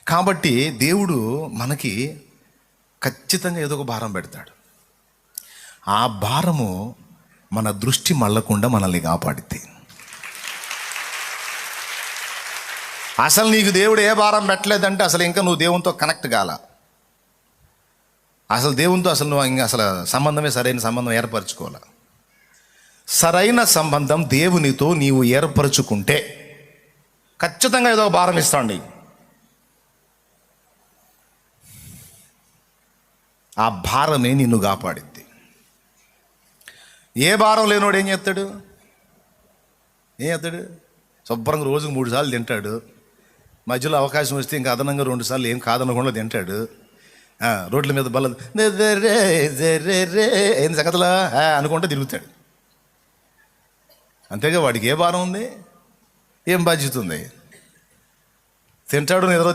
కాబట్టి దేవుడు మనకి ఖచ్చితంగా ఏదో ఒక భారం పెడతాడు. ఆ భారము మన దృష్టి మళ్ళకుండా మనల్ని కాపాడిద్ది. అసలు నీకు దేవుడు ఏ భారం పెట్టలేదంటే అసలు ఇంకా నువ్వు దేవునితో కనెక్ట్ కాల. అసలు దేవునితో నువ్వు ఇంకా అసలు సరైన సంబంధం ఏర్పరచుకోవాలి. సరైన సంబంధం దేవునితో నీవు ఏర్పరచుకుంటే ఖచ్చితంగా ఏదో భారం ఇస్తాడు నీకు. ఆ భారమే నిన్ను కాపాడిద్ది. ఏ భారం లేనోడు ఏం చేస్తాడు? శుభ్రంగా రోజుకు 3 సార్లు తింటాడు. మధ్యలో అవకాశం వస్తే ఇంకా అదనంగా 2 సార్లు ఏం కాదనకుండా తింటాడు. రోడ్ల మీద బల్ల ఏం సంగతిలా అనుకుంటూ తిరుగుతాడు. అంతేగా వాడికి ఏ భారం ఉంది, ఏం బాధ్యత ఉంది? తింటాడు, నిద్ర